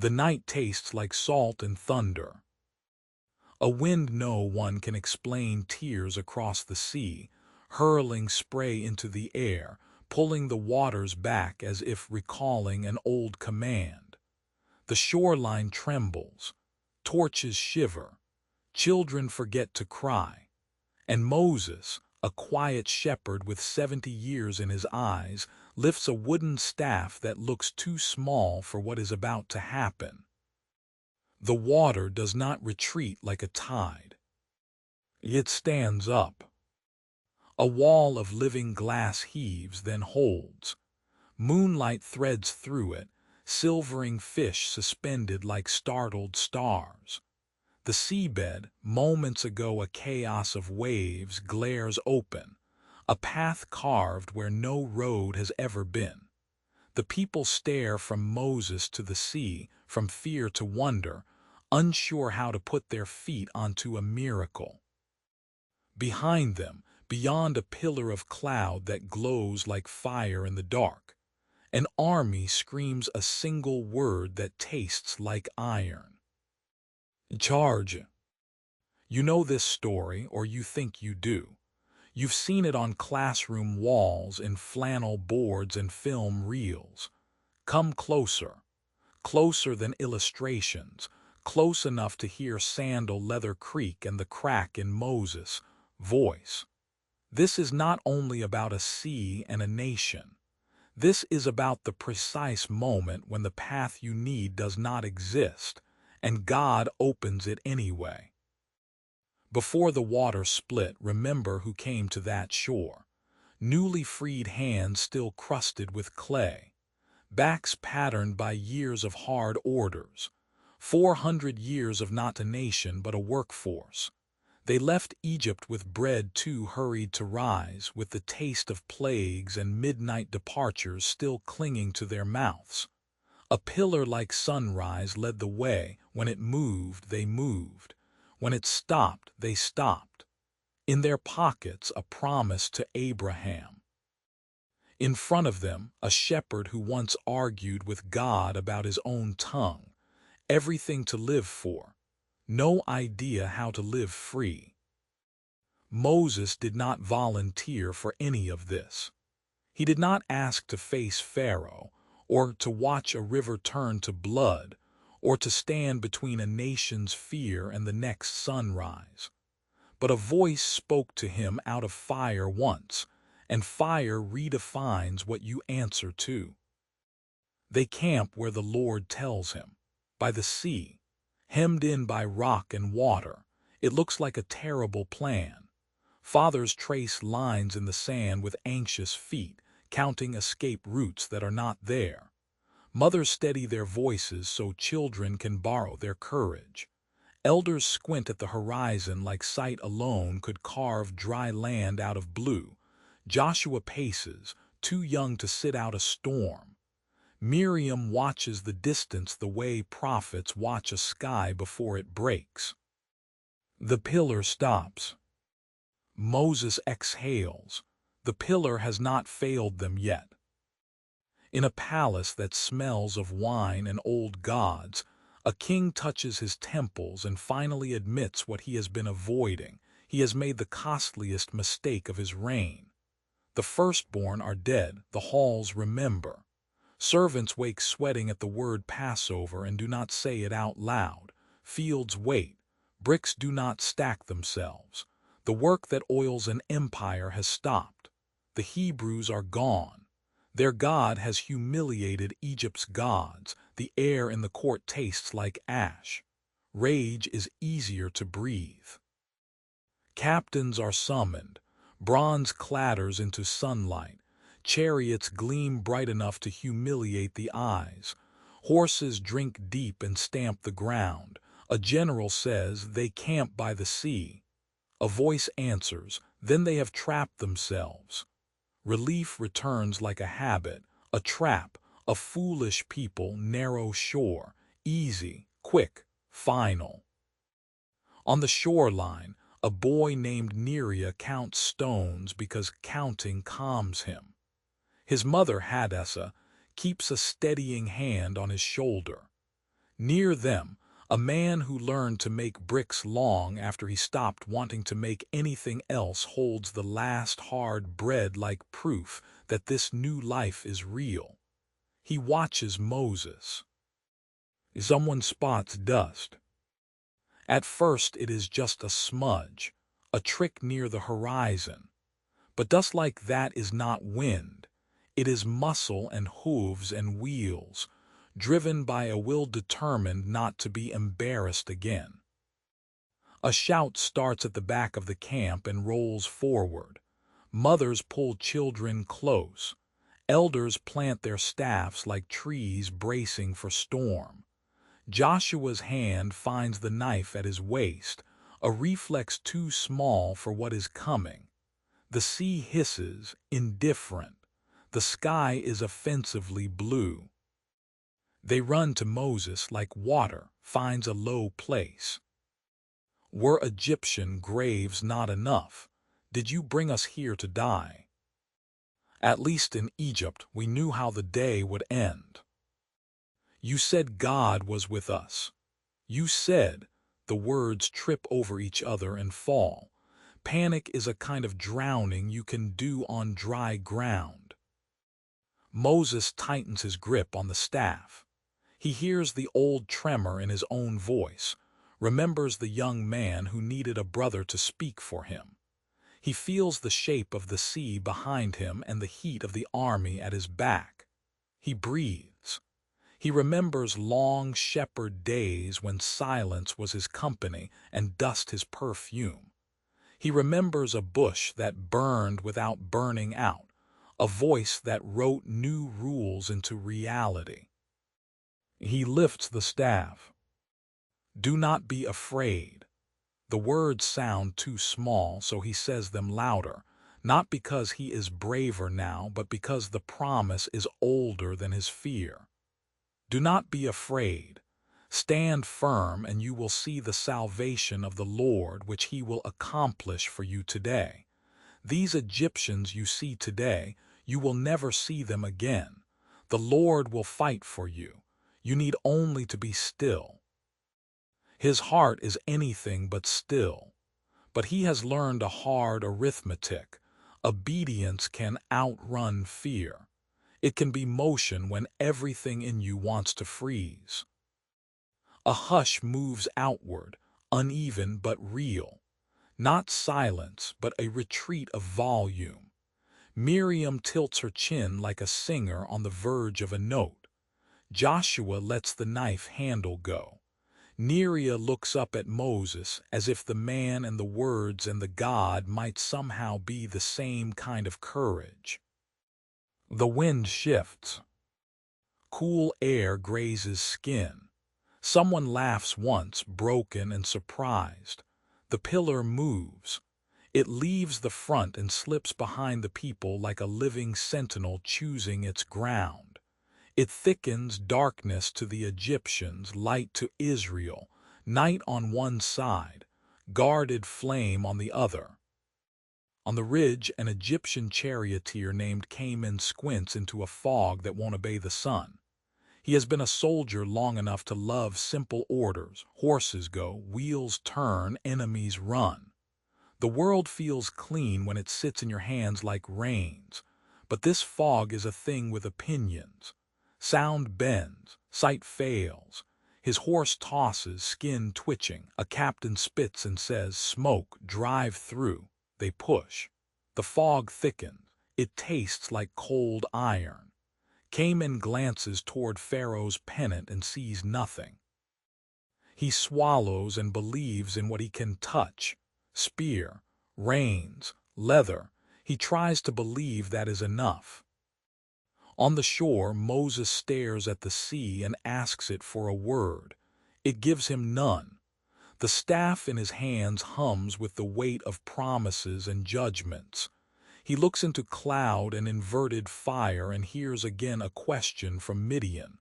The night tastes like salt and thunder. A wind no one can explain tears across the sea, hurling spray into the air, pulling the waters back as if recalling an old command. The shoreline trembles, torches shiver, children forget to cry, and Moses, a quiet shepherd with 70 years in his eyes, lifts a wooden staff that looks too small for what is about to happen. The water does not retreat like a tide. It stands up. A wall of living glass heaves, then holds. Moonlight threads through it, silvering fish suspended like startled stars. The seabed, moments ago a chaos of waves, glares open, a path carved where no road has ever been. The people stare from Moses to the sea, from fear to wonder, unsure how to put their feet onto a miracle. Behind them, beyond a pillar of cloud that glows like fire in the dark, an army screams a single word that tastes like iron. Charge! You know this story, or you think you do. You've seen it on classroom walls, in flannel boards and film reels. Come closer, closer than illustrations, close enough to hear sandal leather creak and the crack in Moses' voice. This is not only about a sea and a nation. This is about the precise moment when the path you need does not exist, and God opens it anyway. Before the water split, remember who came to that shore. Newly freed hands still crusted with clay. Backs patterned by years of hard orders. 400 years of not a nation but a workforce. They left Egypt with bread too hurried to rise, with the taste of plagues and midnight departures still clinging to their mouths. A pillar like sunrise led the way. When it moved, they moved. When it stopped, they stopped. In their pockets, a promise to Abraham. In front of them, a shepherd who once argued with God about his own tongue. Everything to live for. No idea how to live free. Moses did not volunteer for any of this. He did not ask to face Pharaoh, or to watch a river turn to blood, or to stand between a nation's fear and the next sunrise. But a voice spoke to him out of fire once, and fire redefines what you answer to. They camp where the Lord tells him, by the sea, hemmed in by rock and water. It looks like a terrible plan. Fathers trace lines in the sand with anxious feet, counting escape routes that are not there. Mothers steady their voices so children can borrow their courage. Elders squint at the horizon like sight alone could carve dry land out of blue. Joshua paces, too young to sit out a storm. Miriam watches the distance the way prophets watch a sky before it breaks. The pillar stops. Moses exhales. The pillar has not failed them yet. In a palace that smells of wine and old gods, a king touches his temples and finally admits what he has been avoiding. He has made the costliest mistake of his reign. The firstborn are dead, the halls remember. Servants wake sweating at the word Passover and do not say it out loud. Fields wait. Bricks do not stack themselves. The work that oils an empire has stopped. The Hebrews are gone. Their God has humiliated Egypt's gods. The air in the court tastes like ash. Rage is easier to breathe. Captains are summoned. Bronze clatters into sunlight. Chariots gleam bright enough to humiliate the eyes. Horses drink deep and stamp the ground. A general says they camp by the sea. A voice answers, then they have trapped themselves. Relief returns like a habit, a trap, a foolish people, narrow shore, easy, quick, final. On the shoreline, a boy named Neria counts stones because counting calms him. His mother, Hadassah, keeps a steadying hand on his shoulder. Near them, a man who learned to make bricks long after he stopped wanting to make anything else holds the last hard bread like proof that this new life is real. He watches Moses. Someone spots dust. At first it is just a smudge, a trick near the horizon. But dust like that is not wind. It is muscle and hooves and wheels, driven by a will determined not to be embarrassed again. A shout starts at the back of the camp and rolls forward. Mothers pull children close. Elders plant their staffs like trees bracing for storm. Joshua's hand finds the knife at his waist, a reflex too small for what is coming. The sea hisses, indifferent. The sky is offensively blue. They run to Moses like water finds a low place. Were Egyptian graves not enough? Did you bring us here to die? At least in Egypt we knew how the day would end. You said God was with us. You said, the words trip over each other and fall. Panic is a kind of drowning you can do on dry ground. Moses tightens his grip on the staff. He hears the old tremor in his own voice, remembers the young man who needed a brother to speak for him. He feels the shape of the sea behind him and the heat of the army at his back. He breathes. He remembers long shepherd days when silence was his company and dust his perfume. He remembers a bush that burned without burning out, a voice that wrote new rules into reality. He lifts the staff. Do not be afraid. The words sound too small, so he says them louder, not because he is braver now, but because the promise is older than his fear. Do not be afraid. Stand firm, and you will see the salvation of the Lord, which he will accomplish for you today. These Egyptians you see today, you will never see them again. The Lord will fight for you. You need only to be still. His heart is anything but still. But he has learned a hard arithmetic. Obedience can outrun fear. It can be motion when everything in you wants to freeze. A hush moves outward, uneven but real. Not silence, but a retreat of volume. Miriam tilts her chin like a singer on the verge of a note. Joshua lets the knife handle go. Neria looks up at Moses as if the man and the words and the God might somehow be the same kind of courage. The wind shifts. Cool air grazes skin. Someone laughs once, broken and surprised. The pillar moves. It leaves the front and slips behind the people like a living sentinel choosing its ground. It thickens, darkness to the Egyptians, light to Israel, night on one side, guarded flame on the other. On the ridge, an Egyptian charioteer named Cayman squints into a fog that won't obey the sun. He has been a soldier long enough to love simple orders. Horses go, wheels turn, enemies run. The world feels clean when it sits in your hands like reins, but this fog is a thing with opinions. Sound bends, sight fails. His horse tosses, skin twitching. A captain spits and says, "Smoke, drive through." They push. The fog thickens. It tastes like cold iron. Cayman glances toward Pharaoh's pennant and sees nothing. He swallows and believes in what he can touch. Spear, reins, leather. He tries to believe that is enough. On the shore, Moses stares at the sea and asks it for a word. It gives him none. The staff in his hands hums with the weight of promises and judgments. He looks into cloud and inverted fire and hears again a question from Midian.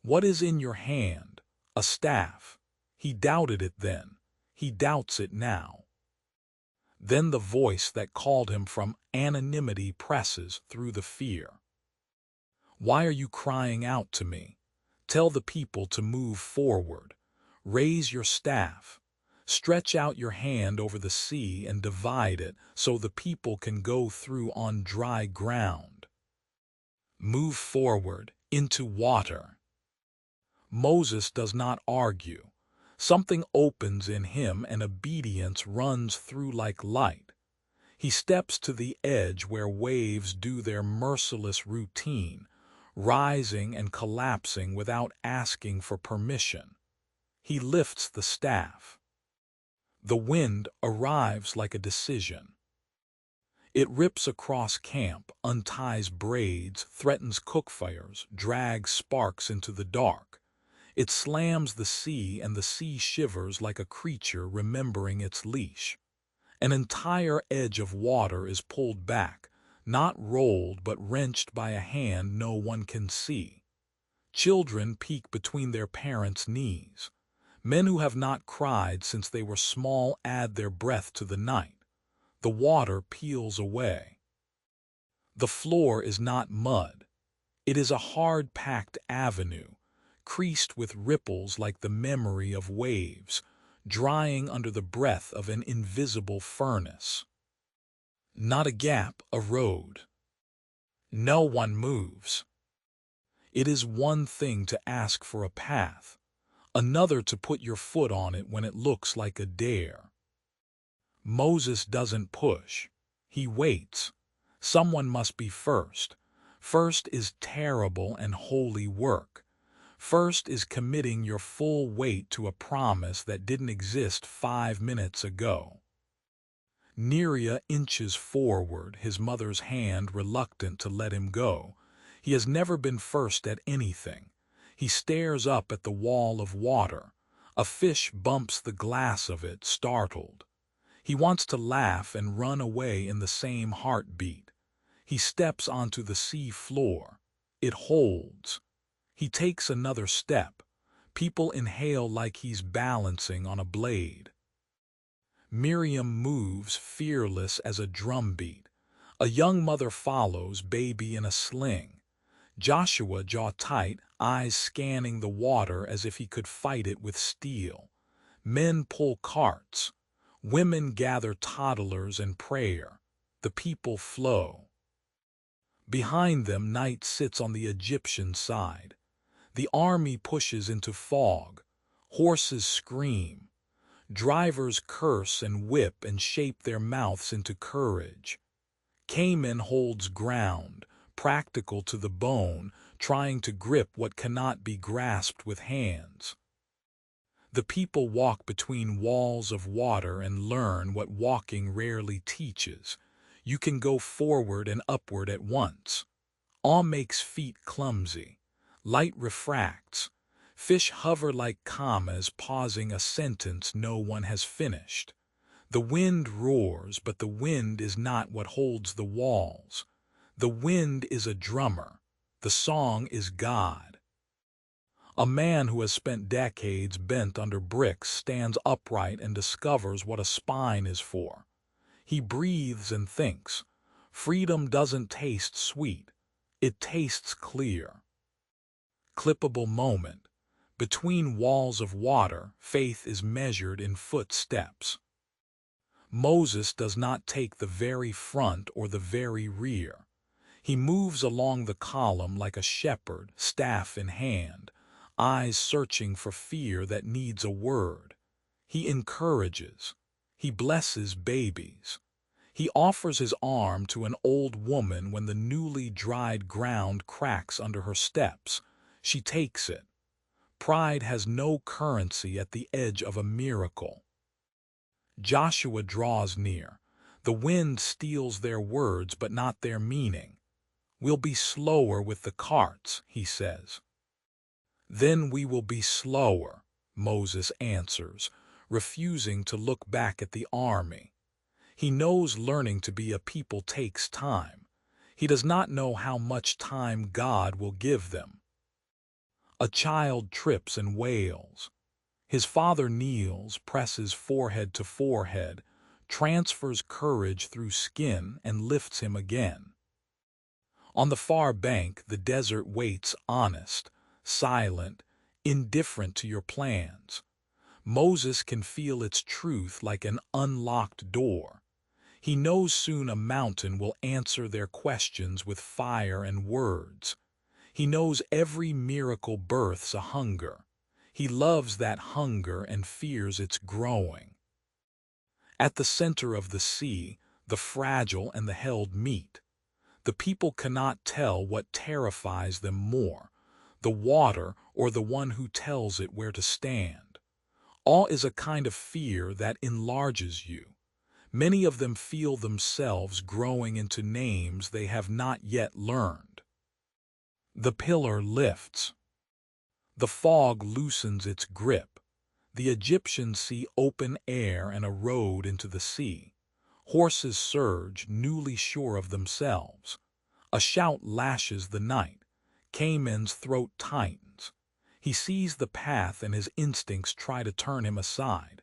What is in your hand? A staff. He doubted it then. He doubts it now. Then the voice that called him from anonymity presses through the fear. Why are you crying out to me? Tell the people to move forward. Raise your staff. Stretch out your hand over the sea and divide it so the people can go through on dry ground. Move forward into water. Moses does not argue. Something opens in him and obedience runs through like light. He steps to the edge where waves do their merciless routine, rising and collapsing without asking for permission. He lifts the staff. The wind arrives like a decision. It rips across camp, unties braids, threatens cookfires, drags sparks into the dark. It slams the sea, and the sea shivers like a creature remembering its leash. An entire edge of water is pulled back, not rolled but wrenched by a hand no one can see. Children peek between their parents' knees. Men who have not cried since they were small add their breath to the night. The water peels away. The floor is not mud. It is a hard-packed avenue, creased with ripples like the memory of waves, drying under the breath of an invisible furnace. Not a gap, a road. No one moves. It is one thing to ask for a path, another to put your foot on it when it looks like a dare. Moses doesn't push. He waits. Someone must be first. First is terrible and holy work. First is committing your full weight to a promise that didn't exist 5 minutes ago. Neria inches forward, his mother's hand reluctant to let him go. He has never been first at anything. He stares up at the wall of water. A fish bumps the glass of it, startled. He wants to laugh and run away in the same heartbeat. He steps onto the sea floor. It holds. He takes another step. People inhale like he's balancing on a blade. Miriam moves, fearless as a drumbeat. A young mother follows, baby in a sling. Joshua, jaw tight, eyes scanning the water as if he could fight it with steel. Men pull carts. Women gather toddlers and prayer. The people flow. Behind them, night sits on the Egyptian side. The army pushes into fog. Horses scream. Drivers curse and whip and shape their mouths into courage. Cayman holds ground, practical to the bone, trying to grip what cannot be grasped with hands. The people walk between walls of water and learn what walking rarely teaches. You can go forward and upward at once. Awe makes feet clumsy. Light refracts. Fish hover like commas, pausing a sentence no one has finished. The wind roars, but the wind is not what holds the walls. The wind is a drummer. The song is God. A man who has spent decades bent under bricks stands upright and discovers what a spine is for. He breathes and thinks. Freedom doesn't taste sweet. It tastes clear. Clippable moment. Between walls of water, faith is measured in footsteps. Moses does not take the very front or the very rear. He moves along the column like a shepherd, staff in hand, eyes searching for fear that needs a word. He encourages. He blesses babies. He offers his arm to an old woman when the newly dried ground cracks under her steps. She takes it. Pride has no currency at the edge of a miracle. Joshua draws near. The wind steals their words but not their meaning. We'll be slower with the carts, he says. Then we will be slower, Moses answers, refusing to look back at the army. He knows learning to be a people takes time. He does not know how much time God will give them. A child trips and wails. His father kneels, presses forehead to forehead, transfers courage through skin, and lifts him again. On the far bank, the desert waits honest. silent, indifferent to your plans. Moses can feel its truth like an unlocked door. He knows soon a mountain will answer their questions with fire and words. He knows every miracle births a hunger. He loves that hunger and fears its growing. At the center of the sea, the fragile and the held meet. The people cannot tell what terrifies them more, the water or the one who tells it where to stand. Awe is a kind of fear that enlarges you. Many of them feel themselves growing into names they have not yet learned. The pillar lifts. The fog loosens its grip. The Egyptians see open air and a road into the sea. Horses surge, newly sure of themselves. A shout lashes the night. Cayman's throat tightens. He sees the path and his instincts try to turn him aside.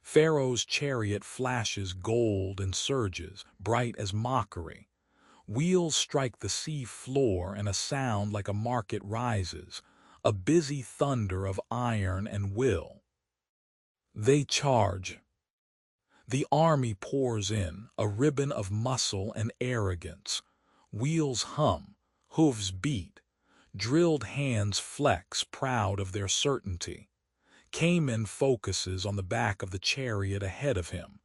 Pharaoh's chariot flashes gold and surges, bright as mockery. Wheels strike the sea floor and a sound like a market rises, a busy thunder of iron and will. They charge. The army pours in, a ribbon of muscle and arrogance. Wheels hum, hooves beat, drilled hands flex, proud of their certainty. Cayman focuses on the back of the chariot ahead of him.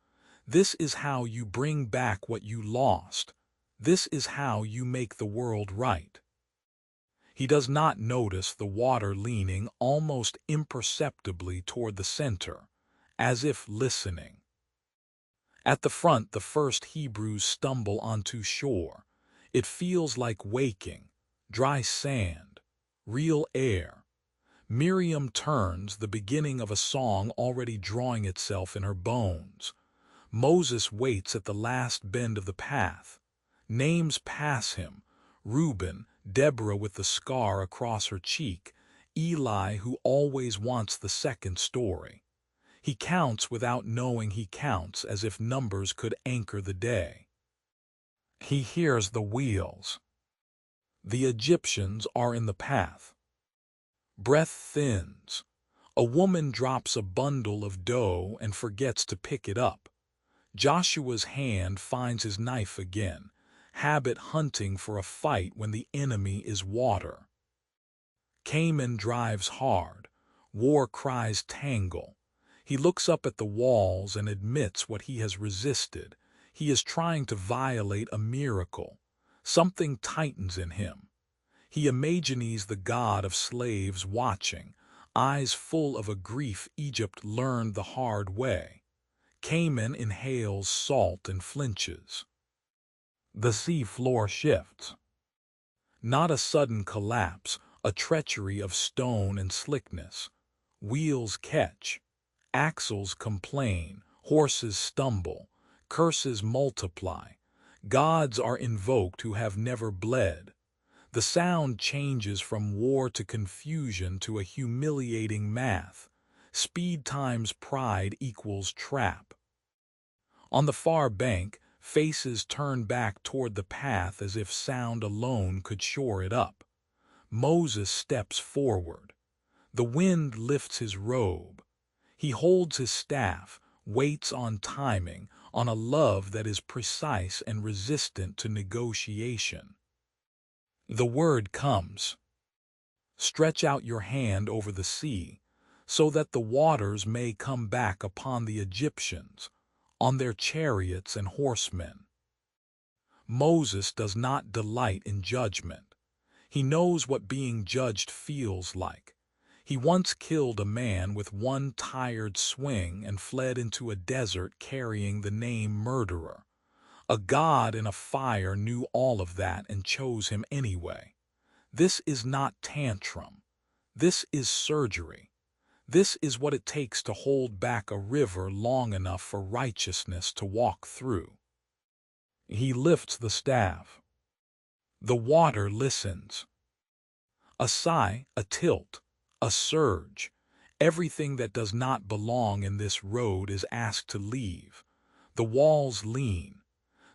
This is how you bring back what you lost. This is how you make the world right. He does not notice the water leaning almost imperceptibly toward the center, as if listening. At the front, the first Hebrews stumble onto shore. It feels like waking, dry sand, real air. Miriam turns, the beginning of a song already drawing itself in her bones. Moses waits at the last bend of the path. Names pass him: Reuben, Deborah with the scar across her cheek, Eli who always wants the second story. He counts without knowing he counts, as if numbers could anchor the day. He hears the wheels. The Egyptians are in the path. Breath thins. A woman drops a bundle of dough and forgets to pick it up. Joshua's hand finds his knife again, habit hunting for a fight when the enemy is water. Cayman drives hard. War cries tangle. He looks up at the walls and admits what he has resisted. He is trying to violate a miracle. Something tightens in him. He imagines the god of slaves watching, eyes full of a grief Egypt learned the hard way. Cayman inhales salt and flinches. The sea floor shifts. Not a sudden collapse, a treachery of stone and slickness. Wheels catch. Axles complain, horses stumble, curses multiply. Gods are invoked who have never bled. The sound changes from war to confusion to a humiliating math. Speed times pride equals trap. On the far bank, faces turn back toward the path as if sound alone could shore it up. Moses steps forward. The wind lifts his robe. He holds his staff, waits on timing, on a love that is precise and resistant to negotiation. The word comes. Stretch out your hand over the sea, so that the waters may come back upon the Egyptians, on their chariots and horsemen. Moses does not delight in judgment. He knows what being judged feels like. He once killed a man with one tired swing and fled into a desert carrying the name murderer. A god in a fire knew all of that and chose him anyway. This is not tantrum. This is surgery. This is what it takes to hold back a river long enough for righteousness to walk through. He lifts the staff. The water listens. A sigh, a tilt, a surge. Everything that does not belong in this road is asked to leave. The walls lean.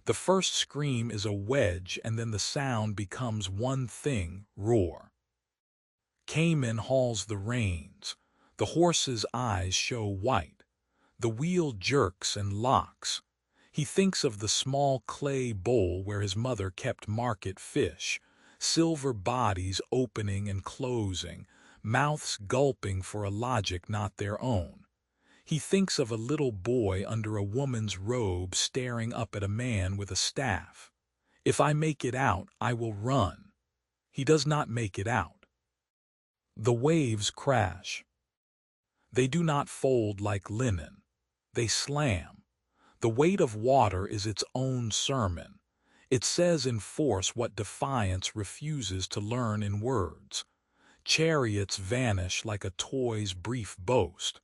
The first scream is a wedge, and then the sound becomes one thing: roar. Cayman hauls the reins. The horse's eyes show white. The wheel jerks and locks. He thinks of the small clay bowl where his mother kept market fish, silver bodies opening and closing, mouths gulping for a logic not their own. He thinks of a little boy under a woman's robe staring up at a man with a staff. If I make it out, I will run. He does not make it out. The waves crash. They do not fold like linen. They slam. The weight of water is its own sermon. It says in force what defiance refuses to learn in words. Chariots vanish like a toy's brief boast.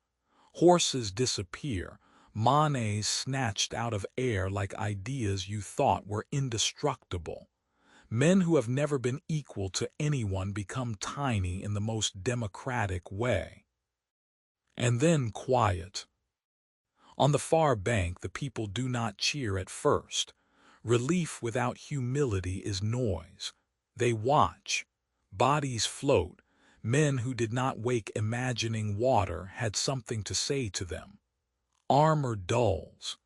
Horses disappear, manes snatched out of air like ideas you thought were indestructible. Men who have never been equal to anyone become tiny in the most democratic way. And then quiet. On the far bank, the people do not cheer at first. Relief without humility is noise. They watch. Bodies float. Men who did not wake imagining water had something to say to them. Armor dulls.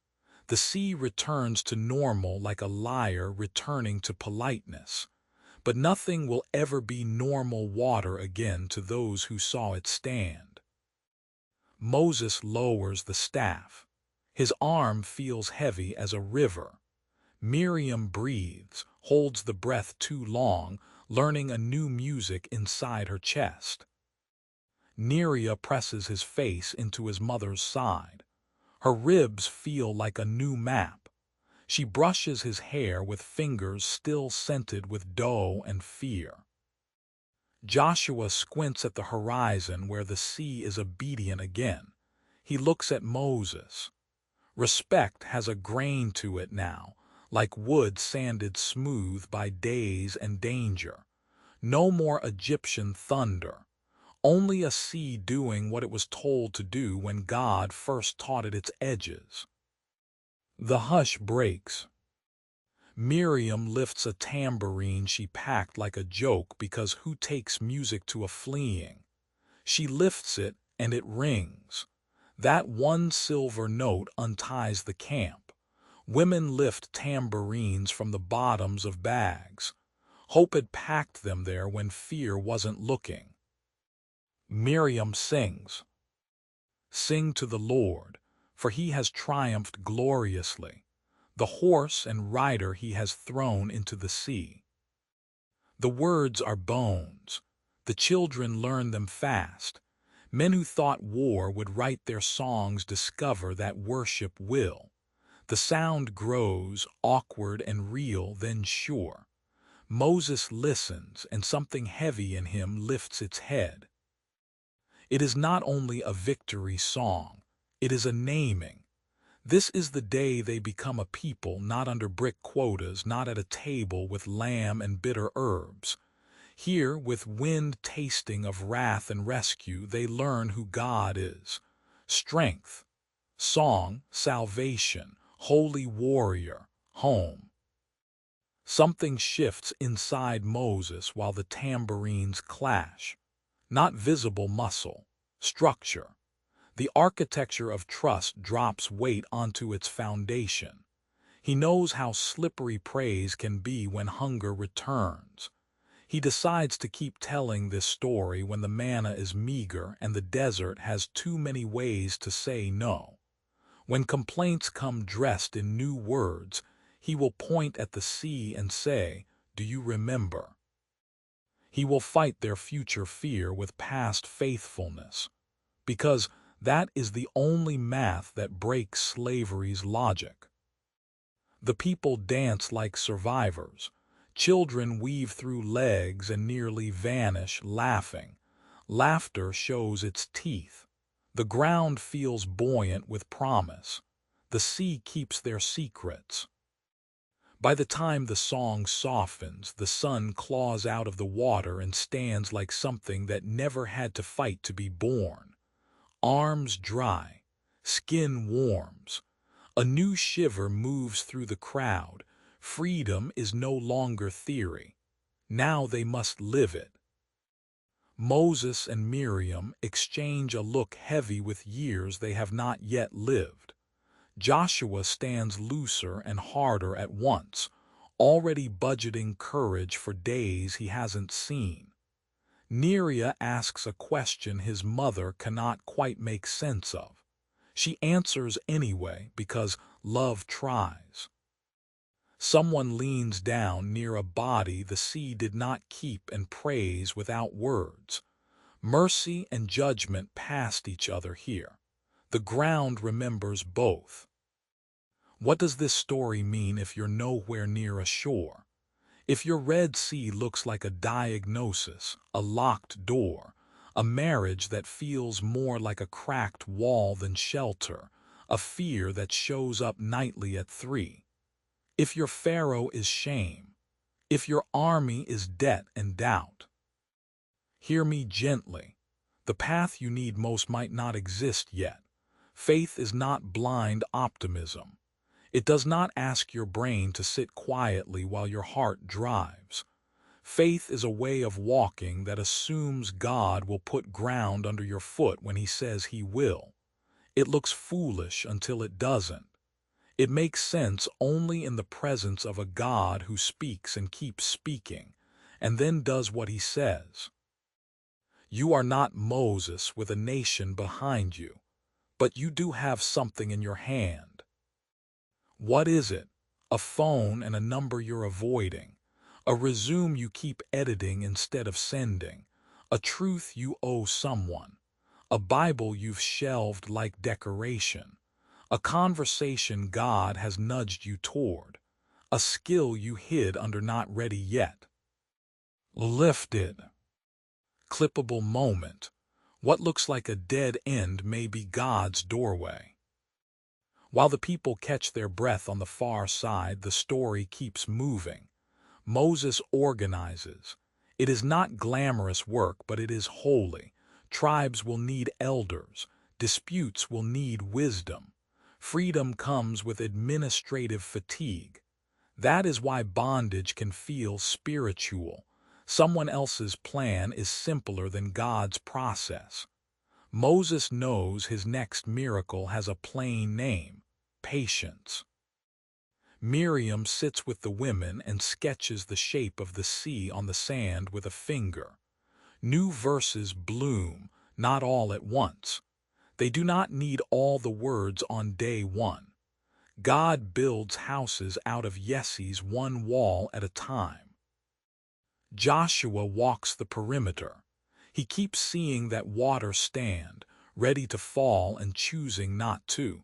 The sea returns to normal like a lyre returning to politeness. But nothing will ever be normal water again to those who saw it stand. Moses lowers the staff. His arm feels heavy as a river. Miriam breathes, holds the breath too long, learning a new music inside her chest. Neria presses his face into his mother's side. Her ribs feel like a new map. She brushes his hair with fingers still scented with dough and fear. Joshua squints at the horizon where the sea is obedient again. He looks at Moses. Respect has a grain to it now, like wood sanded smooth by days and danger. No more Egyptian thunder. Only a sea doing what it was told to do when God first taught it its edges. The hush breaks. Miriam lifts a tambourine she packed like a joke because who takes music to a fleeing? She lifts it and it rings. That one silver note unties the camp. Women lift tambourines from the bottoms of bags. Hope had packed them there when fear wasn't looking. Miriam sings. Sing to the Lord, for he has triumphed gloriously. The horse and rider he has thrown into the sea. The words are bones. The children learn them fast. Men who thought war would write their songs discover that worship will. The sound grows, awkward and real, then sure. Moses listens, and something heavy in him lifts its head. It is not only a victory song, it is a naming. This is the day they become a people, not under brick quotas, not at a table with lamb and bitter herbs. Here, with wind tasting of wrath and rescue, they learn who God is. Strength, song, salvation, holy warrior, home. Something shifts inside Moses while the tambourines clash. Not visible muscle, structure. The architecture of trust drops weight onto its foundation. He knows how slippery praise can be when hunger returns. He decides to keep telling this story when the manna is meager and the desert has too many ways to say no. When complaints come dressed in new words, he will point at the sea and say, "Do you remember?" He will fight their future fear with past faithfulness, because that is the only math that breaks slavery's logic. The people dance like survivors. Children weave through legs and nearly vanish, laughing. Laughter shows its teeth. The ground feels buoyant with promise. The sea keeps their secrets. By the time the song softens, the sun claws out of the water and stands like something that never had to fight to be born. Arms dry, skin warms. A new shiver moves through the crowd. Freedom is no longer theory. Now they must live it. Moses and Miriam exchange a look heavy with years they have not yet lived. Joshua stands looser and harder at once, already budgeting courage for days he hasn't seen. Neria asks a question his mother cannot quite make sense of. She answers anyway because love tries. Someone leans down near a body the sea did not keep and prays without words. Mercy and judgment passed each other here. The ground remembers both. What does this story mean if you're nowhere near a shore? If your Red Sea looks like a diagnosis, a locked door, a marriage that feels more like a cracked wall than shelter, a fear that shows up nightly at 3. If your Pharaoh is shame, if your army is debt and doubt, hear me gently. The path you need most might not exist yet. Faith is not blind optimism. It does not ask your brain to sit quietly while your heart drives. Faith is a way of walking that assumes God will put ground under your foot when He says He will. It looks foolish until it doesn't. It makes sense only in the presence of a God who speaks and keeps speaking, and then does what He says. You are not Moses with a nation behind you, but you do have something in your hand. What is it? A phone and a number you're avoiding, a resume you keep editing instead of sending, a truth you owe someone, a Bible you've shelved like decoration, a conversation God has nudged you toward, a skill you hid under not ready yet. Lifted. Clippable moment. What looks like a dead end may be God's doorway. While the people catch their breath on the far side, the story keeps moving. Moses organizes. It is not glamorous work, but it is holy. Tribes will need elders. Disputes will need wisdom. Freedom comes with administrative fatigue. That is why bondage can feel spiritual. Someone else's plan is simpler than God's process. Moses knows his next miracle has a plain name: patience. Miriam sits with the women and sketches the shape of the sea on the sand with a finger. New verses bloom, not all at once. They do not need all the words on day one. God builds houses out of yeses, one wall at a time. Joshua walks the perimeter. He keeps seeing that water stand, ready to fall and choosing not to.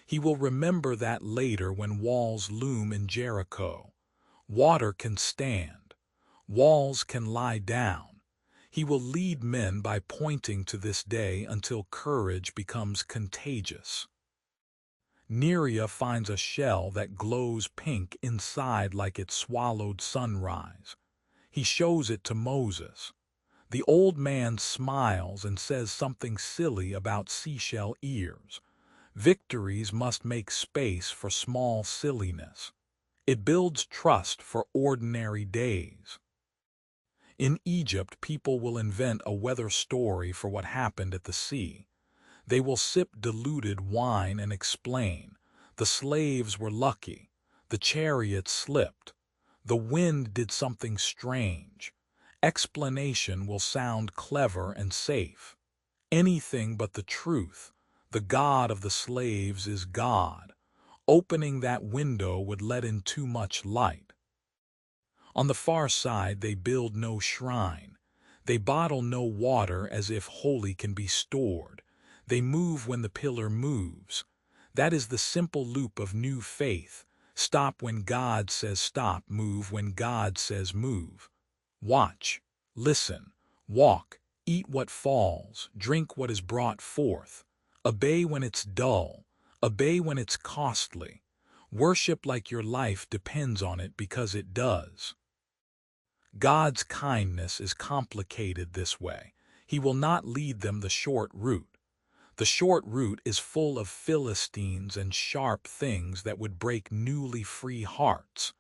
He will remember that later when walls loom in Jericho. Water can stand. Walls can lie down. He will lead men by pointing to this day until courage becomes contagious. Neria finds a shell that glows pink inside like it swallowed sunrise. He shows it to Moses. The old man smiles and says something silly about seashell ears. Victories must make space for small silliness. It builds trust for ordinary days. In Egypt, people will invent a weather story for what happened at the sea. They will sip diluted wine and explain. The slaves were lucky. The chariot slipped. The wind did something strange. Explanation will sound clever and safe. Anything but the truth. The God of the slaves is God. Opening that window would let in too much light. On the far side, they build no shrine. They bottle no water as if holy can be stored. They move when the pillar moves. That is the simple loop of new faith. Stop when God says stop, move when God says move. Watch, listen, walk, eat what falls, drink what is brought forth. Obey when it's dull, obey when it's costly. Worship like your life depends on it because it does. God's kindness is complicated this way. He will not lead them the short route. The short route is full of Philistines and sharp things that would break newly free hearts.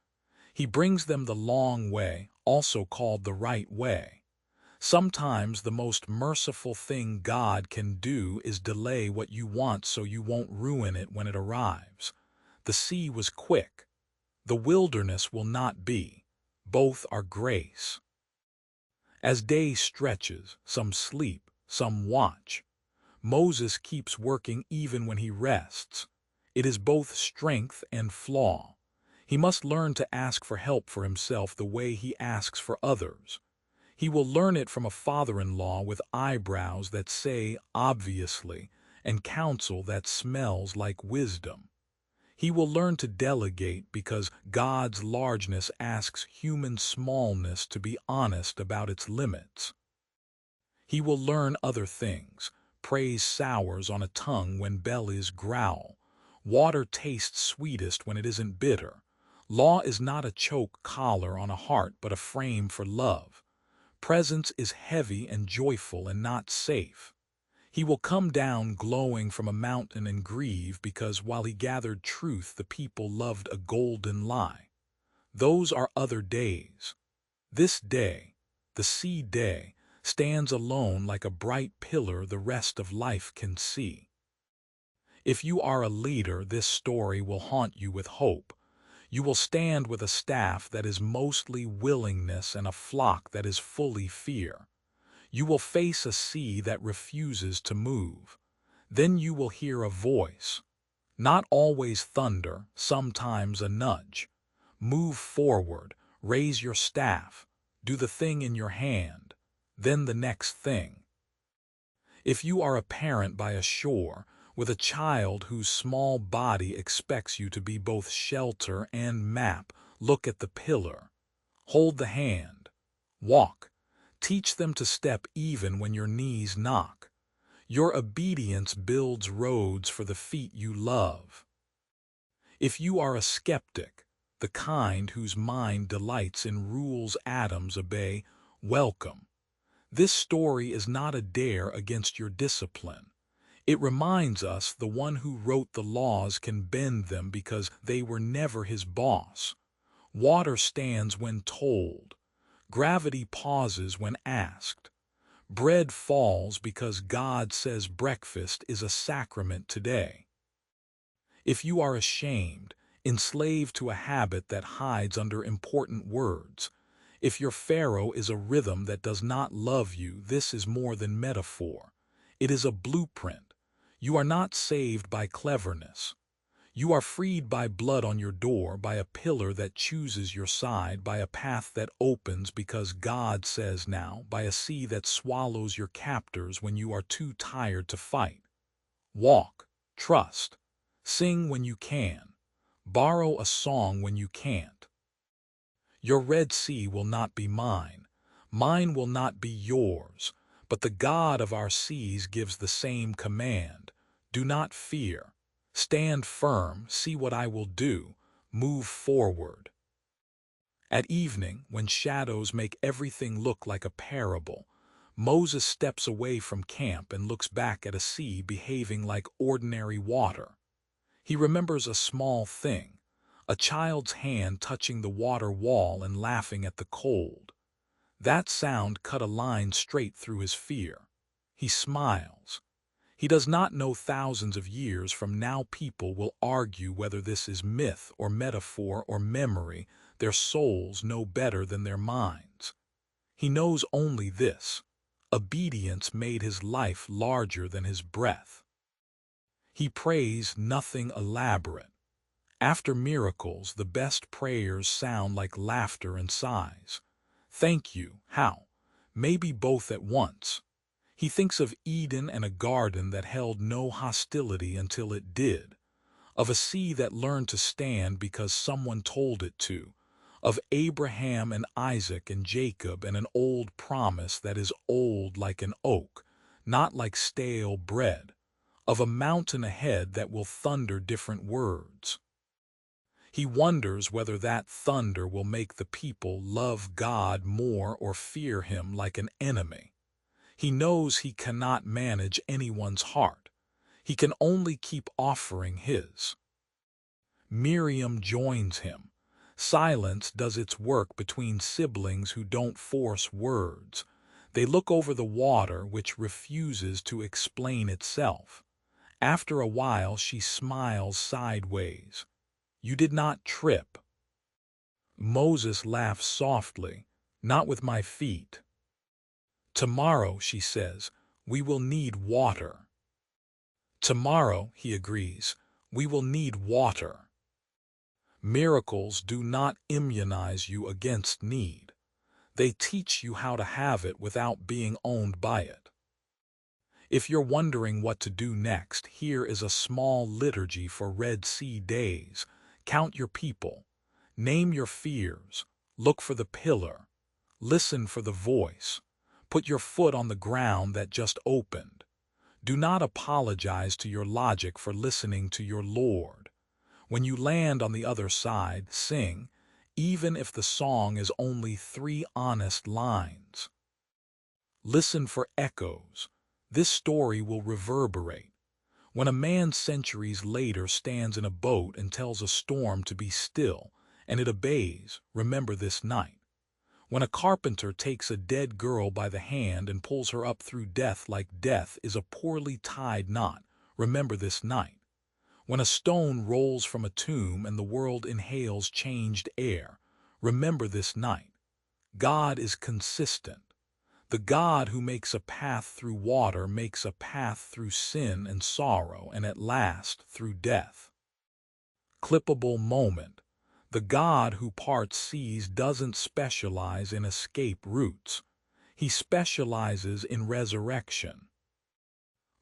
He brings them the long way, also called the right way. Sometimes the most merciful thing God can do is delay what you want so you won't ruin it when it arrives. The sea was quick. The wilderness will not be. Both are grace. As day stretches, some sleep, some watch. Moses keeps working even when he rests. It is both strength and flaw. He must learn to ask for help for himself the way he asks for others. He will learn it from a father-in-law with eyebrows that say obviously and counsel that smells like wisdom. He will learn to delegate because God's largeness asks human smallness to be honest about its limits. He will learn other things. Praise sours on a tongue when bellies growl. Water tastes sweetest when it isn't bitter. Law is not a choke collar on a heart but a frame for love. Presence is heavy and joyful and not safe. He will come down glowing from a mountain and grieve because while he gathered truth the people loved a golden lie. Those are other days. This day, the sea day, stands alone like a bright pillar the rest of life can see. If you are a leader, this story will haunt you with hope. You will stand with a staff that is mostly willingness and a flock that is fully fear. You will face a sea that refuses to move. Then you will hear a voice. Not always thunder, sometimes a nudge. Move forward, raise your staff, do the thing in your hand, then the next thing. If you are a parent by a shore, with a child whose small body expects you to be both shelter and map, look at the pillar. Hold the hand. Walk. Teach them to step even when your knees knock. Your obedience builds roads for the feet you love. If you are a skeptic, the kind whose mind delights in rules atoms obey, welcome. This story is not a dare against your discipline. It reminds us the one who wrote the laws can bend them because they were never his boss. Water stands when told. Gravity pauses when asked. Bread falls because God says breakfast is a sacrament today. If you are ashamed, enslaved to a habit that hides under important words, if your Pharaoh is a rhythm that does not love you, this is more than metaphor. It is a blueprint. You are not saved by cleverness. You are freed by blood on your door, by a pillar that chooses your side, by a path that opens because God says now, by a sea that swallows your captors when you are too tired to fight. Walk, trust, sing when you can, borrow a song when you can't. Your Red Sea will not be mine, mine will not be yours, but the God of our seas gives the same command. Do not fear. Stand firm, see what I will do, move forward. At evening, when shadows make everything look like a parable, Moses steps away from camp and looks back at a sea behaving like ordinary water. He remembers a small thing, a child's hand touching the water wall and laughing at the cold. That sound cut a line straight through his fear. He smiles. He does not know thousands of years from now people will argue whether this is myth or metaphor or memory. Their souls know better than their minds. He knows only this. Obedience made his life larger than his breath. He prays nothing elaborate. After miracles, the best prayers sound like laughter and sighs. Thank you, how? Maybe both at once. He thinks of Eden and a garden that held no hostility until it did, of a sea that learned to stand because someone told it to, of Abraham and Isaac and Jacob and an old promise that is old like an oak, not like stale bread, of a mountain ahead that will thunder different words. He wonders whether that thunder will make the people love God more or fear him like an enemy. He knows he cannot manage anyone's heart. He can only keep offering his. Miriam joins him. Silence does its work between siblings who don't force words. They look over the water which refuses to explain itself. After a while she smiles sideways. You did not trip. Moses laughs softly. Not with my feet. Tomorrow, she says, we will need water. Tomorrow, he agrees, we will need water. Miracles do not immunize you against need. They teach you how to have it without being owned by it. If you're wondering what to do next, here is a small liturgy for Red Sea days. Count your people. Name your fears. Look for the pillar. Listen for the voice. Put your foot on the ground that just opened. Do not apologize to your logic for listening to your Lord. When you land on the other side, sing, even if the song is only 3 honest lines. Listen for echoes. This story will reverberate. When a man centuries later stands in a boat and tells a storm to be still, and it obeys, remember this night. When a carpenter takes a dead girl by the hand and pulls her up through death like death is a poorly tied knot, remember this night. When a stone rolls from a tomb and the world inhales changed air, remember this night. God is consistent. The God who makes a path through water makes a path through sin and sorrow and at last through death. Clippable moment. The God who parts seas doesn't specialize in escape routes. He specializes in resurrection.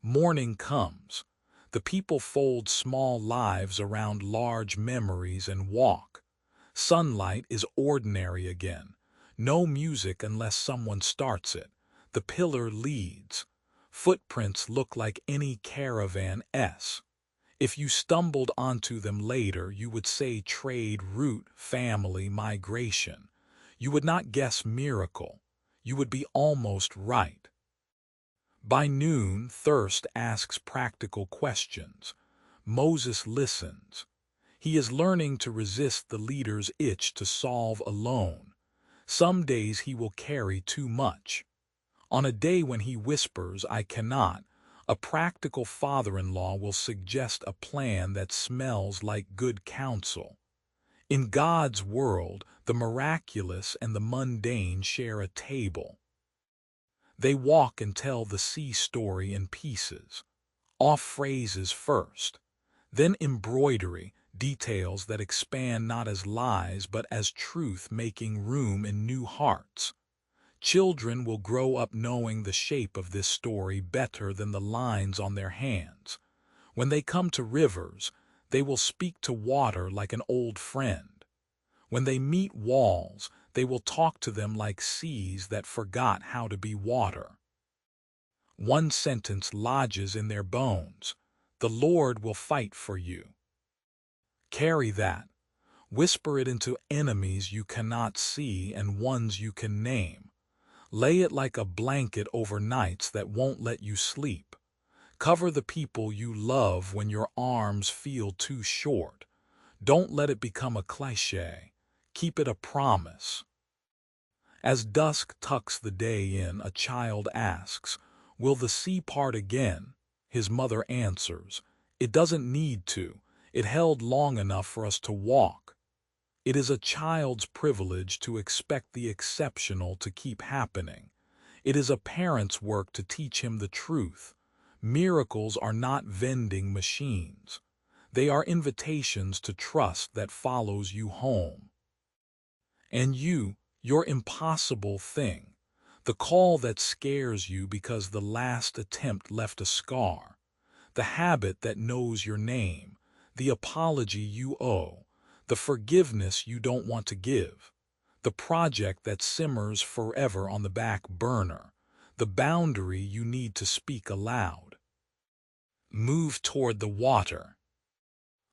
Morning comes. The people fold small lives around large memories and walk. Sunlight is ordinary again. No music unless someone starts it. The pillar leads. Footprints look like any caravan-s. If you stumbled onto them later, you would say trade route, family, migration. You would not guess miracle. You would be almost right. By noon, thirst asks practical questions. Moses listens. He is learning to resist the leader's itch to solve alone. Some days he will carry too much. On a day when he whispers, I cannot, a practical father-in-law will suggest a plan that smells like good counsel. In God's world, the miraculous and the mundane share a table. They walk and tell the sea story in pieces. Off phrases first, then embroidery, details that expand not as lies but as truth making room in new hearts. Children will grow up knowing the shape of this story better than the lines on their hands. When they come to rivers, they will speak to water like an old friend. When they meet walls, they will talk to them like seas that forgot how to be water. One sentence lodges in their bones. The Lord will fight for you. Carry that. Whisper it into enemies you cannot see and ones you can name. Lay it like a blanket over nights that won't let you sleep. Cover the people you love when your arms feel too short. Don't let it become a cliché. Keep it a promise. As dusk tucks the day in, a child asks, will the sea part again? His mother answers, it doesn't need to. It held long enough for us to walk. It is a child's privilege to expect the exceptional to keep happening. It is a parent's work to teach him the truth. Miracles are not vending machines. They are invitations to trust that follows you home. And you, your impossible thing, the call that scares you because the last attempt left a scar, the habit that knows your name, the apology you owe, the forgiveness you don't want to give, the project that simmers forever on the back burner, the boundary you need to speak aloud. Move toward the water.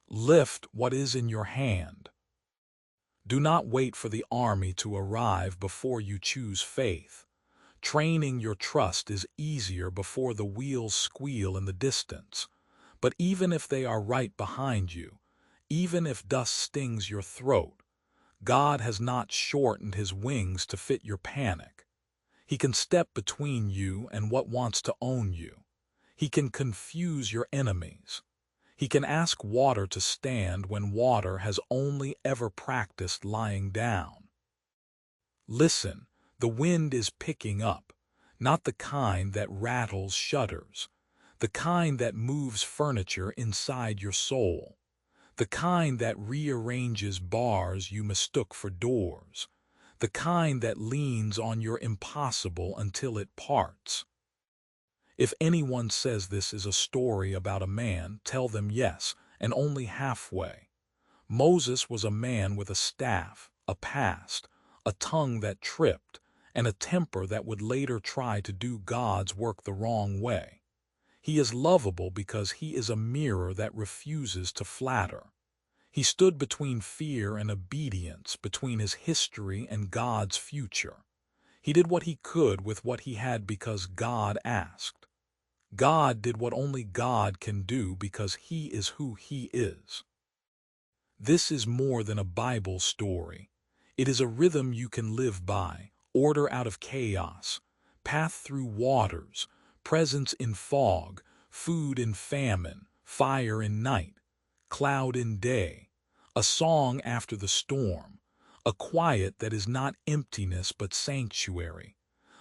Lift what is in your hand. Do not wait for the army to arrive before you choose faith. Training your trust is easier before the wheels squeal in the distance. But even if they are right behind you, even if dust stings your throat, God has not shortened his wings to fit your panic. He can step between you and what wants to own you. He can confuse your enemies. He can ask water to stand when water has only ever practiced lying down. Listen, the wind is picking up, not the kind that rattles shutters, the kind that moves furniture inside your soul, the kind that rearranges bars you mistook for doors, the kind that leans on your impossible until it parts. If anyone says this is a story about a man, tell them yes, and only halfway. Moses was a man with a staff, a past, a tongue that tripped, and a temper that would later try to do God's work the wrong way. He is lovable because he is a mirror that refuses to flatter. He stood between fear and obedience, between his history and God's future. He did what he could with what he had because God asked. God did what only God can do because he is who he is. This is more than a Bible story. It is a rhythm you can live by, order out of chaos, path through waters, presence in fog, food in famine, fire in night, cloud in day, a song after the storm, a quiet that is not emptiness but sanctuary,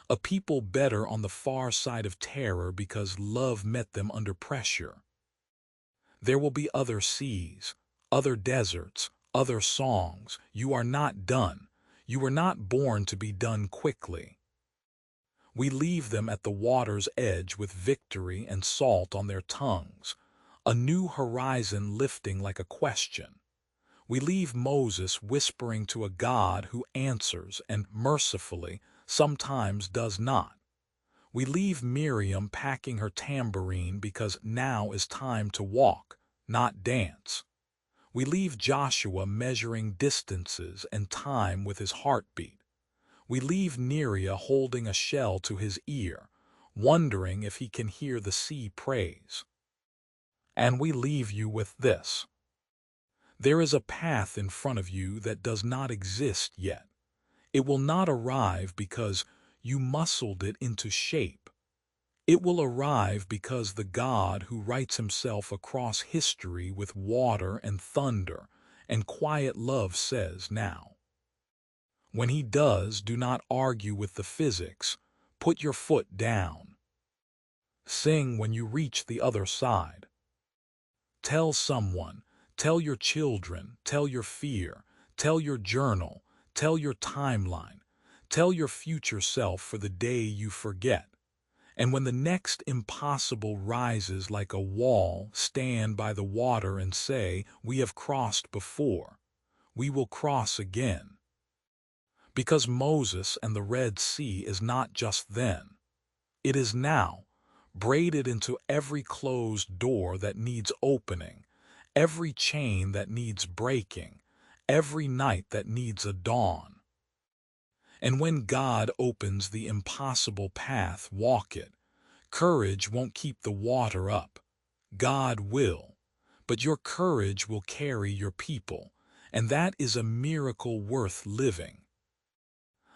a people better on the far side of terror because love met them under pressure. There will be other seas, other deserts, other songs. You are not done. You were not born to be done quickly. We leave them at the water's edge with victory and salt on their tongues, a new horizon lifting like a question. We leave Moses whispering to a God who answers and, mercifully, sometimes does not. We leave Miriam packing her tambourine because now is time to walk, not dance. We leave Joshua measuring distances and time with his heartbeat. We leave Neria holding a shell to his ear, wondering if he can hear the sea praise. And we leave you with this. There is a path in front of you that does not exist yet. It will not arrive because you muscled it into shape. It will arrive because the God who writes himself across history with water and thunder and quiet love says now. When he does, do not argue with the physics. Put your foot down. Sing when you reach the other side. Tell someone, tell your children, tell your fear, tell your journal, tell your timeline, tell your future self for the day you forget. And when the next impossible rises like a wall, stand by the water and say, we have crossed before. We will cross again. Because Moses and the Red Sea is not just then. It is now, braided into every closed door that needs opening, every chain that needs breaking, every night that needs a dawn. And when God opens the impossible path, walk it. Courage won't keep the water up. God will. But your courage will carry your people, and that is a miracle worth living.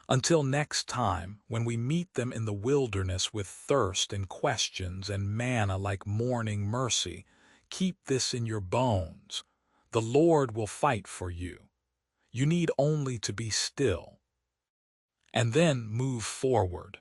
Until next time, when we meet them in the wilderness with thirst and questions and manna like morning mercy, keep this in your bones. The Lord will fight for you. You need only to be still. And then move forward.